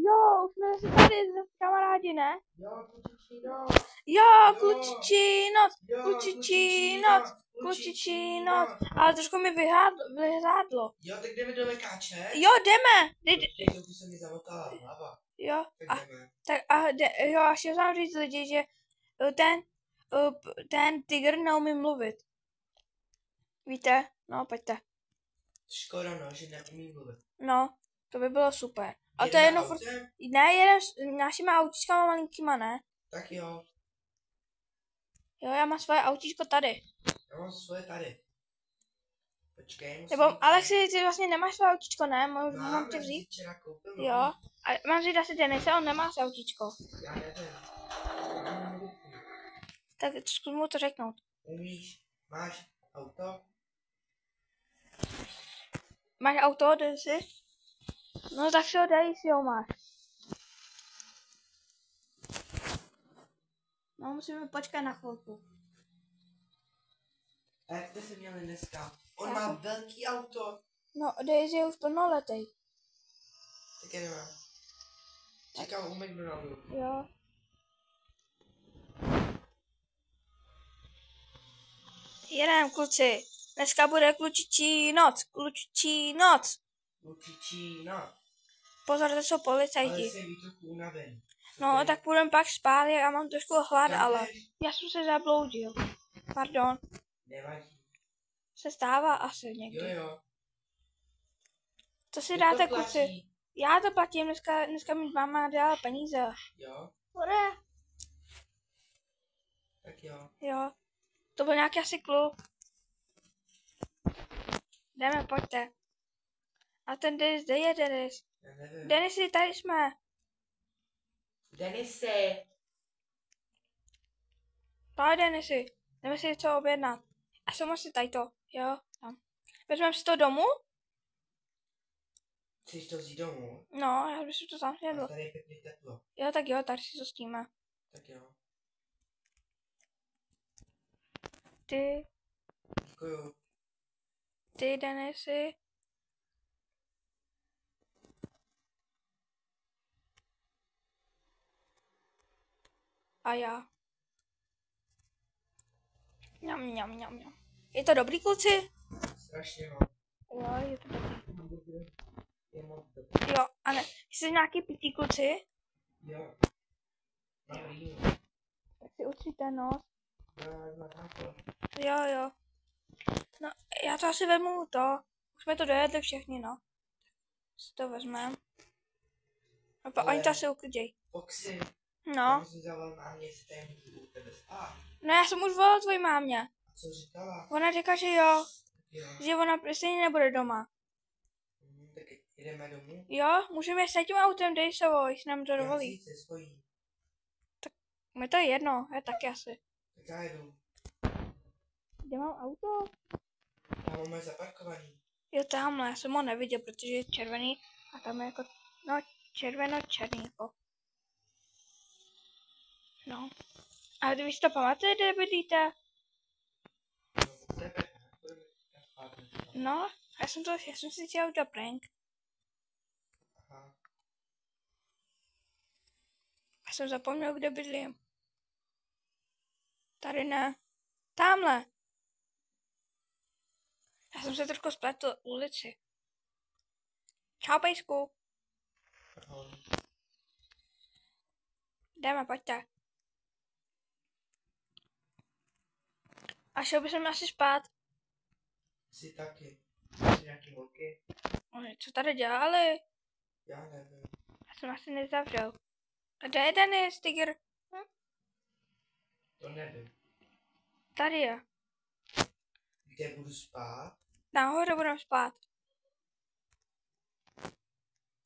Jo, už jsme zase tady, zase kamarádi, ne? Jo, klučičí noc. Jo, klučičí noc, Jo, klučičí noc, klučičí noc. Ale trošku mi vyhrádlo. Jo, tak jdeme do Mekáče. Jo, jdeme. Počkej, to se mi zamotala hlava. Jo, Tak jdeme. jo, a chtěl jsem říct lidi, že ten tygr neumí mluvit. Víte? No, pojďte. Škoda, no, že neumí mluvit. No, to by bylo super. A to Jedeme je jenom autem? ne, jeden s našima autičkama malinkýma, ne? Tak jo. Jo, já mám svoje autíčko tady. Já mám svoje tady. Počkej, musím... Nebo, Alexi, ty vlastně nemáš svoje autíčko, ne? Mám tě vzít? včera koupil. Jo. A mám vzít asi Denise, on nemá své autíčko. Já nevím. Tak zkus mu to řeknout. Umíš? Máš auto? Máš auto, Denisi? No tak si ho dej, jestli ho máš. No, musíme počkat na chvilku. A jak jste se měli dneska? On má velký auto. No, Daisy je už plnoletý. Tak jdeme. Čekám u McDonaldu. Jo. Jedem, kluci. Dneska bude klučičí noc. Klučičí noc. Klučičí noc. Pozor, to jsou Ale policajti. jsem jí trochu unavený. No, tak půjdeme pak spát, já mám trošku hlad, Kam ale jdeš? já jsem se zabloudil. Pardon. Nevadí. Se stává asi někdy. Jo. Co si Kdo dáte, to kluci? platí? Já to platím, dneska mi máma dala peníze. Jo, Ure. tak jo. Jo. To byl nějaký asi kluk. Jdeme, pojďte. A ten Denis, kde je Denis? Já nevím. Denisi, tady jsme. Denise. Pojď, Denisi. Jdeme si něco objednat. A jsem asi tady to. Jo, tam. Vezmeme si to domů? Chceš to vzít domů? No, já bych si to tam A snědl. tady je pěkně teplo. Jo, tak jo, tady si to stíme. Tak jo. Ty, Děkuju. Denisi. A já. Mňam. Je to dobrý, kluci? Strašně no. Jo, je to dobrý. Je moc dobrý. Jo, a ne. Jsi nějaký pití, kluci? Jo. Dobrý. Tak si utříte nos. Jo. Jo. No, já to asi vezmu to. Už jsme to dojedli všichni, no. Si to vezmeme. A pak Ale- oni to asi ukliděj. Foxy. No. Já jsem zavolal mámě, jestli tady můžu u tebe spát. No, já jsem už volal tvojí mámě. A co říkala? Ona říká, že jo. Jo. Že ona stejně nebude doma. Tak jdeme domů? Jo, můžeme jít s tím autem, dej se ho, jestli nám to Já dovolí. si se svojí. Mi to je jedno, je taky asi. Tak já jdu. Kde mám auto? Já mám zaparkovaný. Jo, tamhle, já jsem ho neviděl, protože je červený a tam je jako, no, červeno-černý, jako. No. A vy si to pamatujete, kde bydlíte? U tebe. Já spát dneska. No, já jsem si chtěl udělat prank. Aha. Já jsem zapomněl, kde bydlím. Tady ne. Tamhle. Já jsem se trošku spletl ulici. Čau, pejsku. Ahoj. Jdeme, pojďte. A šel bych se asi spát. Jsi taky. Jsi nějaký holky? Co tady dělali? Já nevím. Já jsem asi nezavřel. A kde je Denis, tygr? To nevím. Tady je. Kde budu spát? Nahoře budeme spát.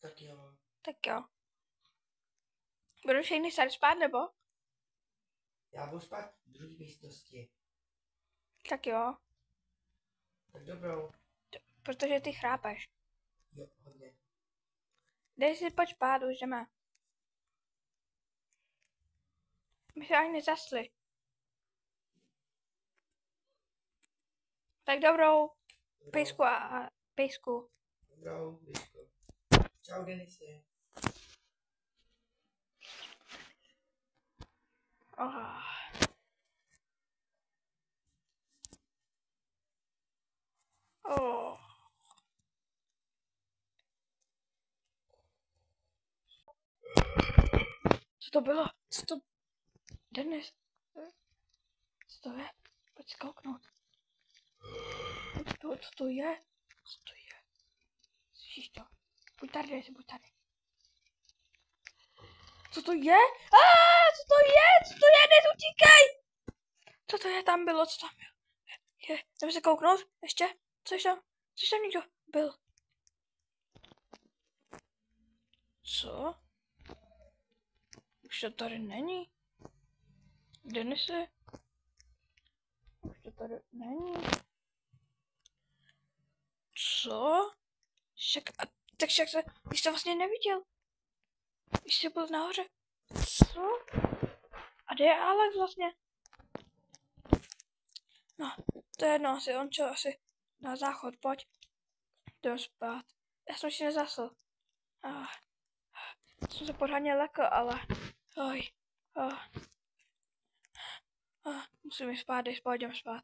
Tak jo. Tak jo. Budou všichni tady spát, nebo? Já budu spát v druhé místnosti. Tak jo. Tak dobrou. Protože ty chrápeš. Jo, hodně. Dej si pojď spát, už jdeme. My se ani nezasli. Tak dobrou. Pejsku a pejsku. Dobrou, Liško. Čau, Denise. Ah. Oh. Co to bylo? Co to... Denis? Co to je? Pojď si kouknout. Co to je? Co to je? Slyšíš to? Buď tady, buď tady. Co to je? Co to je? Co to je? Nezutíkej! Co to je? Tam bylo, co tam bylo? Jdeme se kouknout? Ještě? Což tam? Což tam někdo byl? Co? Už to tady není. Denise? Už to tady není. Co? Tak však se, když to vlastně neviděl. Když jsi byl nahoře. Co? A kde je Alex vlastně? No, to je jedno, asi on čo, asi na záchod, pojď. Jdem spát. Já jsem si nezasl. Jsem se pořádně lekl, ale... Musím jít spát, jdem spát.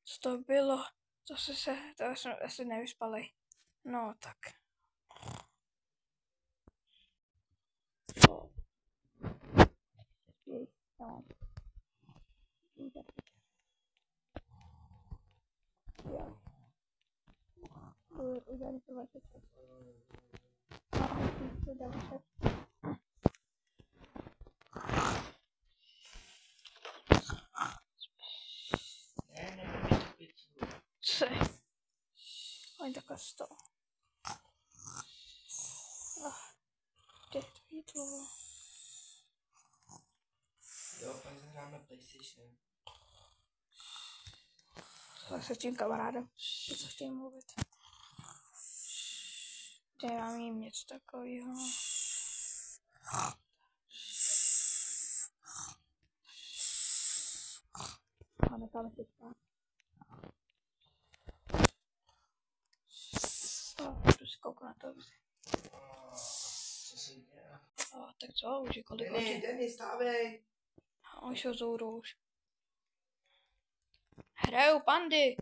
Co to bylo? To jsem asi nevyspalej. No, tak. No. Jo. Udělali to vaše. Co? Oni takhle z toho. Kde je to jídlo? Jo, pak zahráme PlayStation. Se s tím kamarádem. Co chtějí mluvit? Kde mám jim něco takového. A necháme si spát. Jdu si kouknu na to. Co se děje? Tak co, už je kolik hodin? Denis, stávej! Oni jsou zourou už. Hraju pandy.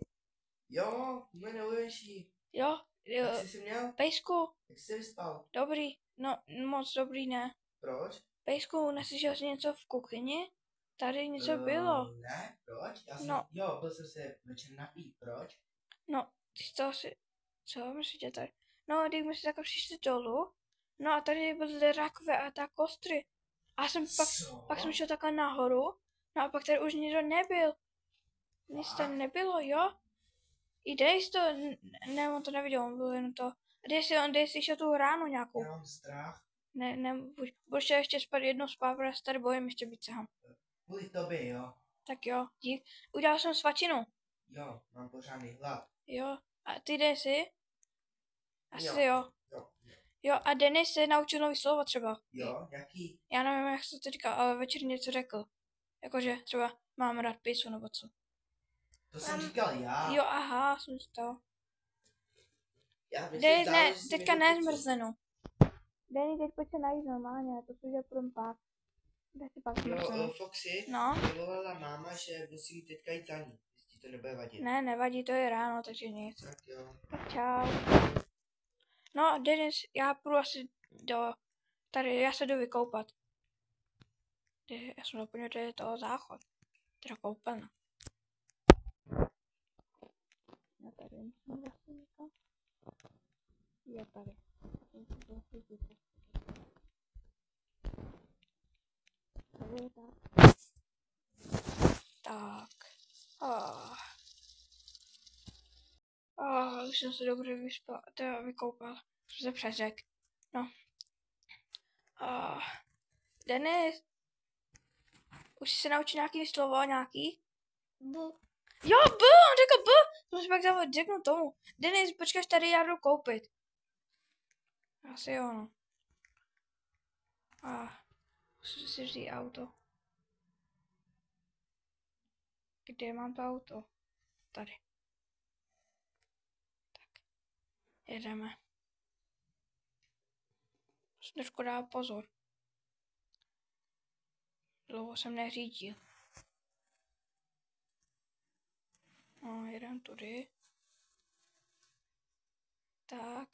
Jo, jmenuješ jí. Jo, Jak jsi si měl? Pejsku, Jak jsi vyspal? dobrý, no moc dobrý ne. Proč? Pejsku, neslyšel jsi něco v kuchyni? Tady něco bylo. Ne, proč? Já jsem, No. Jo, byl jsem se večer napít, proč? No, ty z toho si... Co myslíte tady? No, když jsme si takhle přišli dolů, no a tady byly rakve a tak kostry. A já jsem pak jsem šel takhle nahoru, no a pak tady už nikdo nebyl. Nic tam nebylo, jo? I Dejs to, ne, on to neviděl, on byl jenom to. Dejs slyšel tu ránu nějakou. Já mám strach. Ne, buď ještě spát jednou spát, protože se tady bojím ještě být sám. Kvůli tobě, jo? Tak jo, dík. Udělal jsem svačinu. Jo, mám pořádný hlad. Jo, a ty Dejsi? Asi Jo. Jo, a Denis se naučil nový slovo třeba. Jo, jaký? Já nevím, jak se to říká, ale večer něco řekl. Jakože třeba mám rád pizzu nebo co. To jsem říkal já. Jo, aha, jsem z toho. Já bych Dej, si ne, dal, že jsi teďka mi ne pizzu. zmrzlinu. Dej, teď pojď se najít normálně, to si už půjdem pát. Kde si pak zmrzlinu? Jo, Foxy, No. mě volala máma, že musí teďka jít za ní, jestli ti to nebude vadit. Ne, nevadí, to je ráno, takže nic. Tak jo. Tak čau. No, Denis, já půjdu asi do... Tady, já se jdu vykoupat. Já jsem doplnil, že je toho záchod. Teda koupelna. Já tady musím vlastně někam. Je tady. Tady je tak. Tak. Už jsem se dobře vyspal, teda vykoupal. Jsem se přeřekl. No. Denis. Už jsi se naučil nějaký slovo, nějaký? Bu. Jo, on řekl B. To si pak řeknu tomu. Denis, počkej, tady já jdu koupit. Asi jo, no. Musím si vzít auto. Kde mám to auto? Tady. Tak. Jedeme. Musím trošku dát pozor. Dlouho jsem neřídil. No, jedem tudy. Tak.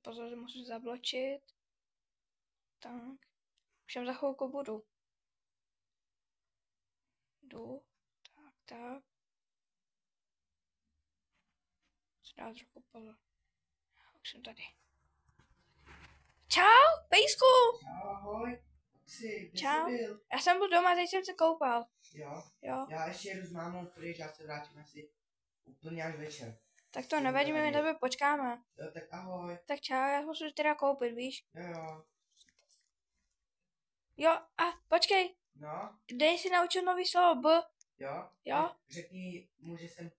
Pozor, musím zabločit. Tak. Už tam za chvilku budu. Jdu. Tak. Dá trochu pozor. Už jsem tady. Čau, pejsku! Čau, ahoj. Kde Čau. jsi byl? Já jsem byl doma, teď jsem se koupal. Jo? Jo. Já ještě jedu s mámou pryč, já se vrátím asi úplně až večer. Tak to nevadí, my na tebe počkáme. Jo, tak ahoj. Tak čau, já musím teda koupit, víš? Jo. Jo, a počkej, No? dej si naučil nový slovo B. Jo? Jo? Řekni mu, že jsem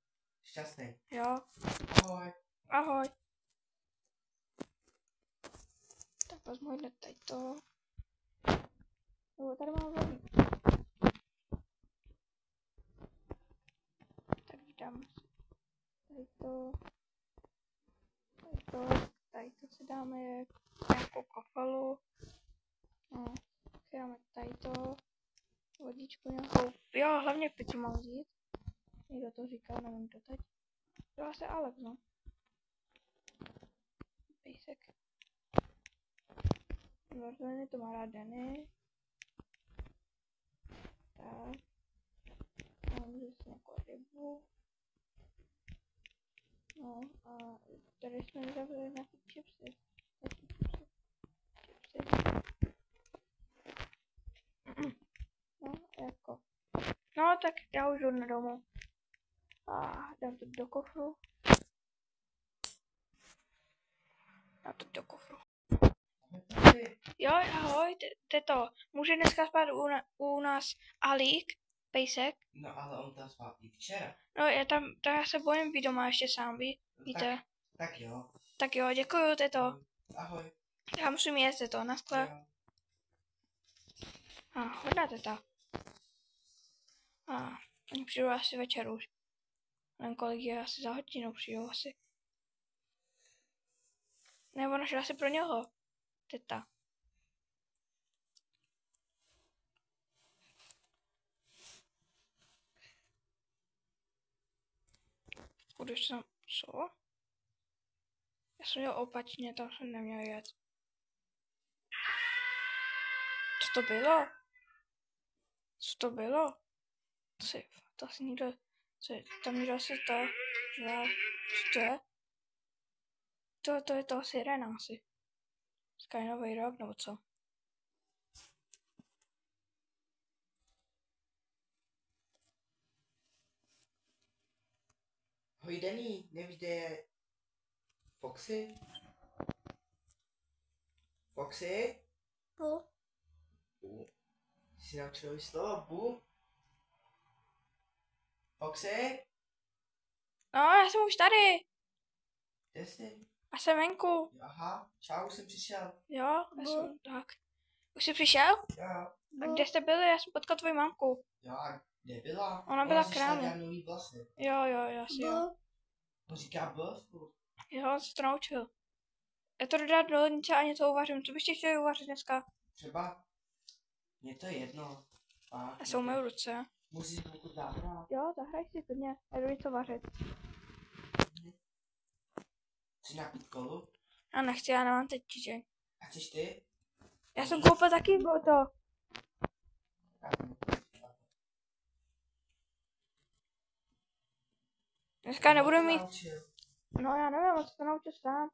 šťastný. Jo. Ahoj. Ahoj. Tak vezmu hned tady to. Jo, tady mám vodí. Tak dám tady to. Tady to si dáme nějakou kafalu. No, si dáme tady to. Vodičku nějakou. Jo, hlavně pici mám vzít. Někdo to říká, nevím to teď. To asi Alex, no. Pejsek. Vrtuliny to má rád Denny. Tak. Mám zase nějakou rybu. No a tady jsme zavřeli nějaký chipsy. No, jako. No, tak já už jdu na domů. A dám to do kofru. Jo, ahoj, teto. Může dneska spát u nás Alík, pejsek? No ale on tam spal i včera. No, já se bojím být doma ještě sám, víte? Tak jo. Tak jo, děkuju, teto. Ahoj. Já musím jet, teto, naschle. A hodná teta. A oni přijdou asi večer už. Nevím, kolik je, asi za hodinu přijdou asi. Nebo našel asi pro něho, teta. Když jsem, co? Já jsem jel opačně, tam jsem neměl jet. Co to bylo? Co to bylo? To asi někdo, tam někdo asi to, co to je? To je to sirena asi. Skynový rok, nebo co? Hoj Denny, nevíš, kde je Foxy? Foxy? Bu. Jsi naučil nový slovo, bu? Foxy? No, já jsem už tady. Kde jsi? A jsem venku. Aha, čau, jsem přišel. Jo, já jsem tak. Už jsi přišel? Jo. A kde jste byli? Já jsem potkal tvoji mamku. Jo, a kde byla? Ona byla si k šla krámu. dělat nový vlasy. Jo, asi jo. On říká buffu. Jo, on se to naučil. Já to dodám do lednice a něco uvařím. Co byste chtěli uvařit dneska? Třeba, mně to je jedno. Já se umyju ruce. Musíš pokud zahrát. Jo, zahraj si klidně. Já jdu něco vařit. Chci napít kolu? Já nechci, já nemám teď tížeň. A chceš ty? Já jsem koupil taky to. Dneska nebudu mít... No já nevím, co to naučil sám.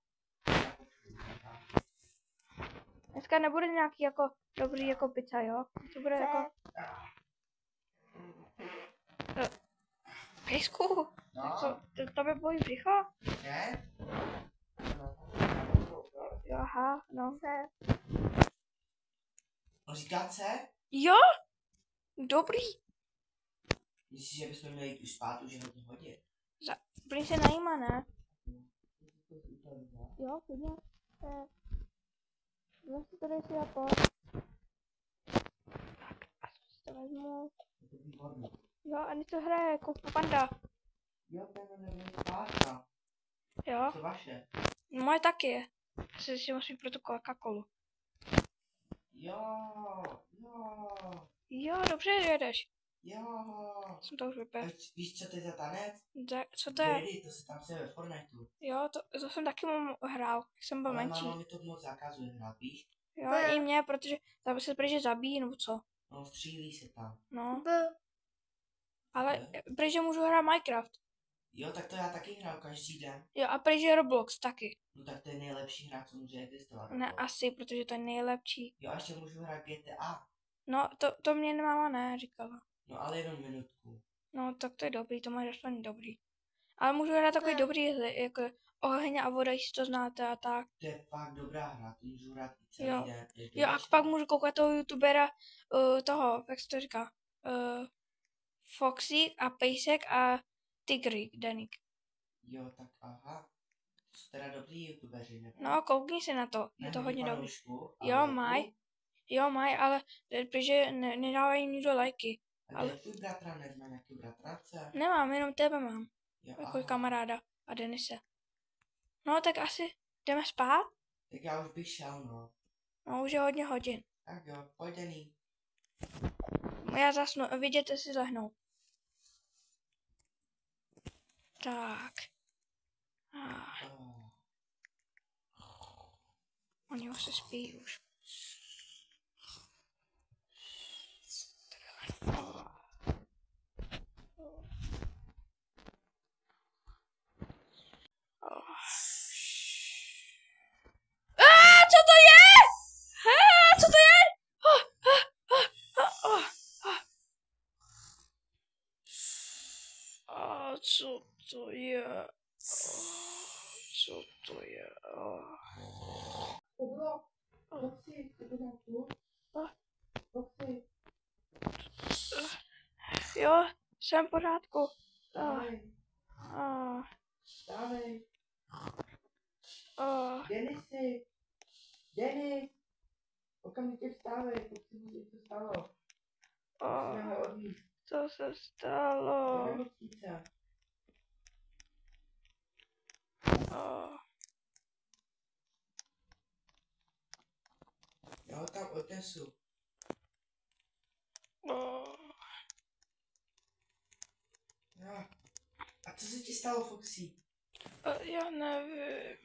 Dneska nebude nějaký jako dobrý jako pizza, jo? To bude jako... Pejsku, No. to by bolí břicho? Ne? Jo, aha, no. On říká C? Jo? Dobrý. Myslíš, že bychom měli jít už spát, už je hodně hodin? Prý se najíma, ne? Jo, klidně. Vlastně to dej si jako... Tak, a si to vezmu. Jo, a něco hraje jako Panda. Jo, ten je spátka. Jo? To vaše. Moje taky je. Asi si musím pro tu Coca-Colu. Jo, jo, Jo, dobře jedeš. jo. Jsem to už vypil. Víš, co to je za tanec? Co to je? Daddy, to se tam se ve Fortniteu. Jo, to jsem taky hrál, jak jsem byl Ale menší. máma mi to moc zakazuje hrát, víš? Jo, i mě, protože tam se prý, že zabíjí, nebo co. No, střílí se tam. No. Ale prý, že můžu hrát Minecraft. Jo, tak to já taky hrál každý den. Jo, a prý, že Roblox taky. No tak to je nejlepší hra, co může existovat. Ne, asi, protože to je nejlepší. Jo, a ještě můžu hrát GTA. No, to mě máma neříkala. No, ale jenom minutku. No, tak to je dobrý, to máš aspoň dobrý. Ale můžu hrát takový dobrý hry, jako Oheň a voda, jestli to znáte a tak. To je fakt dobrá hra, to můžu hrát i celý Jo. den. Jo, a pak můžu koukat toho youtubera, toho, jak se to říká, Foxy a Pejsek a Tigry, Danik. Jo, tak aha. To jsou teda dobrý youtubeři, ne? No, koukni se na to, je to Nemají hodně dobrý. fanoušku, Jo, ale- maj. Jo, maj, ale protože nedávají nikdo lajky. A ale- kde je tvůj bratranec? Má nějaký bratrance? Nemám, jenom tebe mám, Jo, jako aha. kamaráda a Denise. No, tak asi jdeme spát? Tak já už bych šel, no. No, už je hodně hodin. Tak jo, pojď Dený. Já zasnu, vidět, si lehnou. Tak. Oh. Oni už se spí už. Co to je? Co to je? Co to je? Co to je? To bylo Foxy, to bylo tu. Foxy, Jo, jsem v pořádku. dávej, dávej. Denisy, Denis, okamžitě vstávej, Foxy mu něco stalo. Musíme ho odvízt Co se stalo? do nemocnice. Já ho tam odnesu. Jo. A co se ti stalo, Foxy? Já nevím.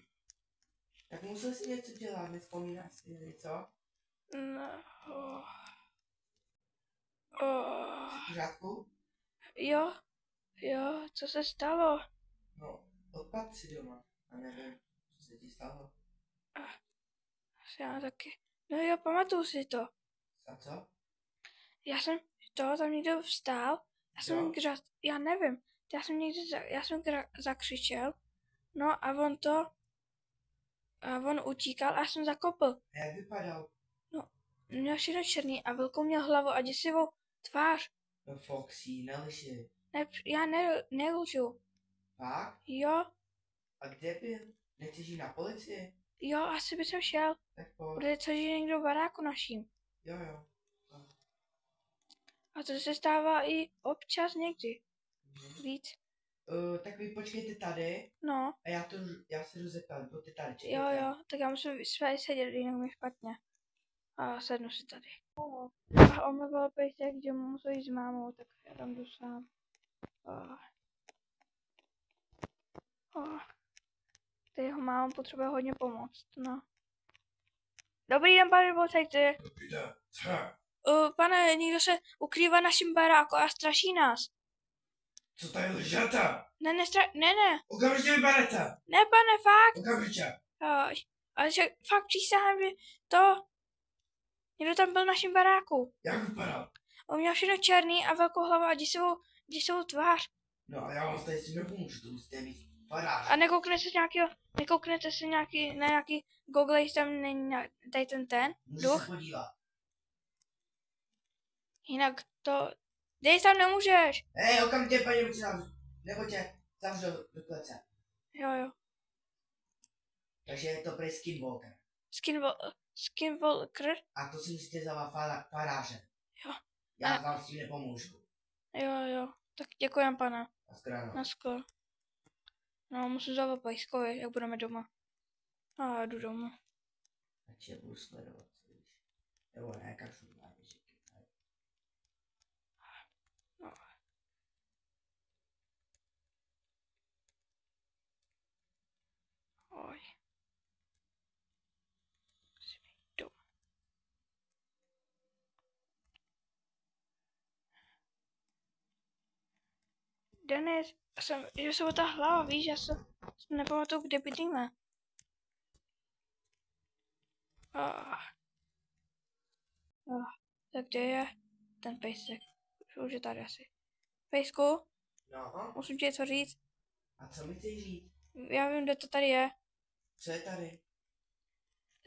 Tak musel jsi něco dělat, nevzpomínáš si něco? Ne. Jsi v pořádku? Jo, co se stalo? No, odpad si doma. A nevím, co se ti stalo. Já taky. No jo, pamatuju si to. A co? Já jsem tam někdo vstál. Jo. Já nevím. Já jsem zakřičel. No a on utíkal a já jsem zakopl. A jak vypadal? Měl všechno černý a velkou měl hlavu a děsivou tvář. No Foxy, nelži. Ne, já nelžu. Fakt? Jo, A kde byl? Nechceš jít na policii? jo, asi by jsem šel. Tak pojď. Bude co, že někdo v baráku naším. Jo, jo. A to se stává i občas někdy. Mhm. Víc. Tak vy počkejte tady No, a já se jdu zeptat, buďte tady, čekejte. jo, tak já musím sedět, jinak mi špatně. A sednu si tady. A on mi byl pejsek, že musel jít s mámou, tak já tam jdu sám. Ty jeho máma potřebuje hodně pomoct, no. Dobrý den, pane policajti. Dobrý den. Pane, někdo se ukrývá naším baráku a straší nás. Co tady lžete? Ne. Okamžitě vyberete. Ne, pane, fakt. Okamžitě. Ale že fakt přísahám, že to... Někdo tam byl v našem baráku. Jak vypadal? On měl všechno černý a velkou hlavu a děsivou tvář. No ale já vám tady si nepomůžu, to musíte mít farář. A nekouknete se na nějaký Google, jestli tam není tady ten Můžu duch. se podívat. Jinak to... Dej tam nemůžeš. Hej, okamžitě paní ruku zavřu. Nebo tě zavřu do klece. Jo. Takže je to prej Skinwalker. Skinwalker. A to si musíte zavolat faráře. Jo. Já vám s tím nepomůžu. Jo. Tak děkujem, pane. Naschledanou. Naschle. No, musím zavolat pejskovi, jak budeme doma. A jdu domů. Takže budu sledovat, co víš. Nebo ne, kašlu na myšiky. No. Oj. Musím jít domů. Denis, že se ta hlava, víš, já se nepamatuju, kde bydlíme. Tak kde je ten pejsek? Už je tady asi. Pejsku, No, musím ti něco říct. a co mi chceš říct? Já vím, kde to tady je. Co je tady?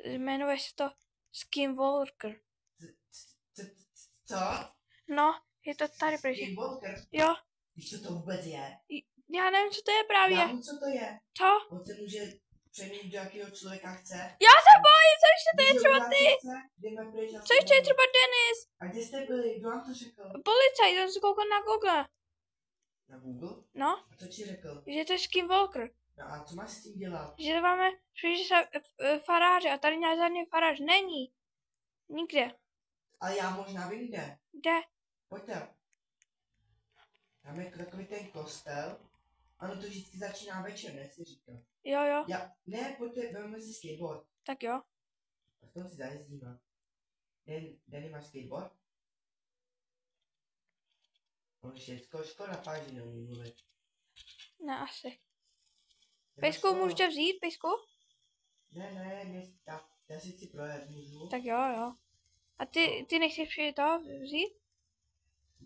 Jmenuje se to Skinwalker. Co? No, je to tady prý. Skinwalker? Jo, Víš, co to vůbec je? já nevím, co to je právě. Já vím, co to je. Co? On se může přeměnit do jakého člověka chce. Já se bojím, co ještě to je třeba ty? Jdeme pryč. Co ještě je třeba Denis? A kde jste byli? Kdo vám to řekl? Policajt, on se koukal na Google. Na Google? No, A co ti řekl? že to je Skinwalker. No a co máš s tím dělat? Že to máme že se faráře a tady žádný farář není. Nikde. Ale já možná vím kde. Kde? Pojďte. Tam je takový ten kostel. Ano, to vždycky začíná večer, ne si říkal. Jo. Ne, pojďte, vezmeme si skateboard. Tak jo. A v tom si zajezdíme. Danny, máš skateboard? On všechno, škoda fakt, že neumí mluvit. Ne, asi. Nemáš Pejsku, to? můžu tě vzít, Pejsku? Ne, já si chci projet, můžu? Tak jo. A ty nechceš přijít to vzít?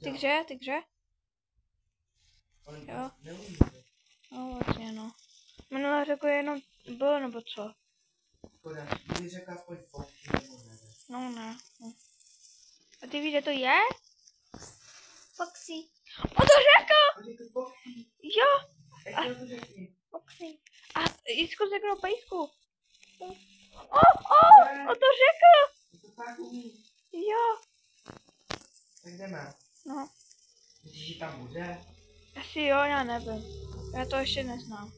Ty hře? On Jo. neumí. No vlastně no. Minule řekl jenom byl nebo co? Škoda, kdyby řekl aspoň fotky nebo ne. No ne. A ty víš, kde to je? Foxy. On to řekl! On řekl fotky. Jo, Jak to řekni? Foxy. A Jisko řekl Pejsku. On to řekl! To tak umí. Jo. Tak jdeme. No, Myslíš, že tam bude? asi jo, já nevím. Já to ještě neznám.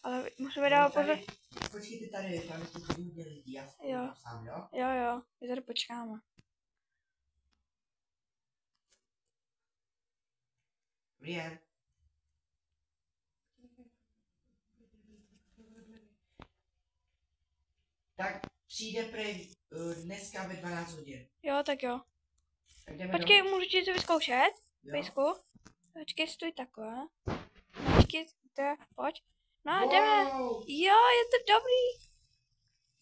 Ale musíme dávat pozor. Počkejte tady, tam tu chodím dělat lidi, já Jo. sám, jo? Jo, my tady počkáme. Dobrý den. Tak přijde prej dneska ve 12 hodin. Jo, tak jo. Tak jdeme Počkej, můžu ti to vyzkoušet? Jo. Pejsku? Počkej, stůj takhle. No, počkej, pojď. No, jdeme. Jo, je to dobrý.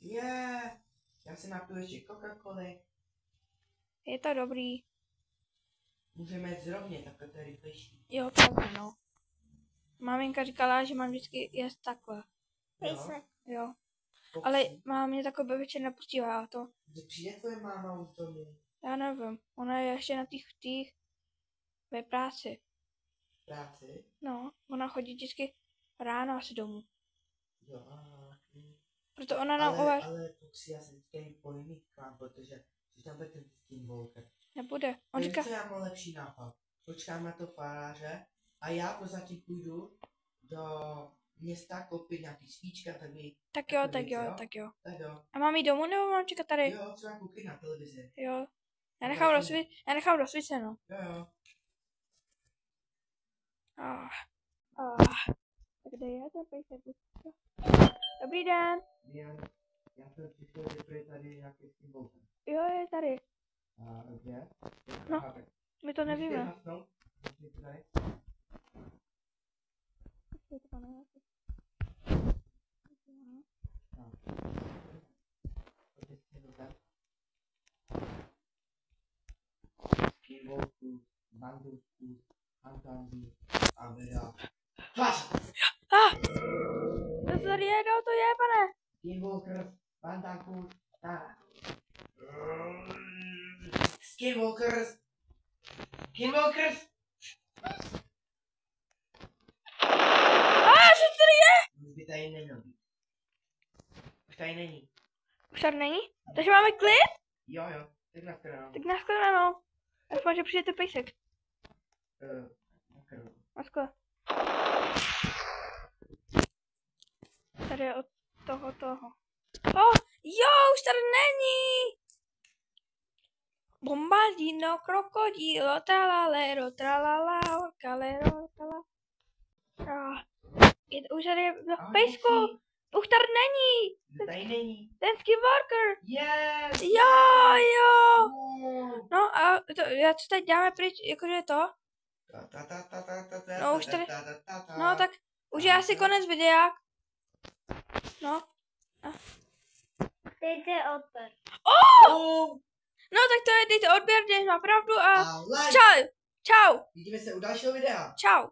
Yeah. Já si napiju ještě Coca-Coly. Je to dobrý. Můžeme jít zrovně, takhle to je rychlejší. Jo, pravda, no. Maminka říkala, že mám vždycky jíst takhle. Jo. Ale máma mě takové večer nepustila a to. Kdy přijde tvoje máma už domů? Já nevím. Ona je ještě na těch ve práci. Práci? No, ona chodí vždycky ráno asi domů. Jo. Proto ona nám uvaří. Ale Foxy, já se teďka jim pojím k vám, protože tam bude ten Skinwalker. Nebude. On říká, Co já mám lepší nápad? Počkám na to faráře a já prozatím půjdu do města koupit nějaký svíčka, tak jo. Tak jo. A mám jít domů nebo mám čekat tady? Jo, třeba koukej na televizi. Jo. Já nechám rozsvíceno. Jo. Tak kde je ten pejsek? Dobrý den. Já jsem přišel, že to je tady nějaký Skinwalker. Jo, je tady. A kde? No, my to nevíme. Skinwalker, Banduskus, Antandy, Avera. Flash! To tady je, to je, pane. Skinwalker, Banduskus, Skinwalkers! Co tady je? Už by tady neměl být. Už tady není. Už tady není? Takže máme klid? Jo, tak na stranu. Tak nashledanou. Aspoň, že přijde pejsek. Na skle. Tady je od toho. Jo, už tady není. Bombardino, krokodilo, tralalero, tralala, orkalero, tralala. Už tady je, pejsku, už tady není. Tady není. Ten skywalker. Yes! Jo. Oh. No a to, já co teď dáme pryč, jakože to? No už tady, no tak už je asi konec videa. No. Dejte odběr. No tak to je, dejte odběr, dej má pravdu a like. čau. Vidíme se u dalšího videa. Čau.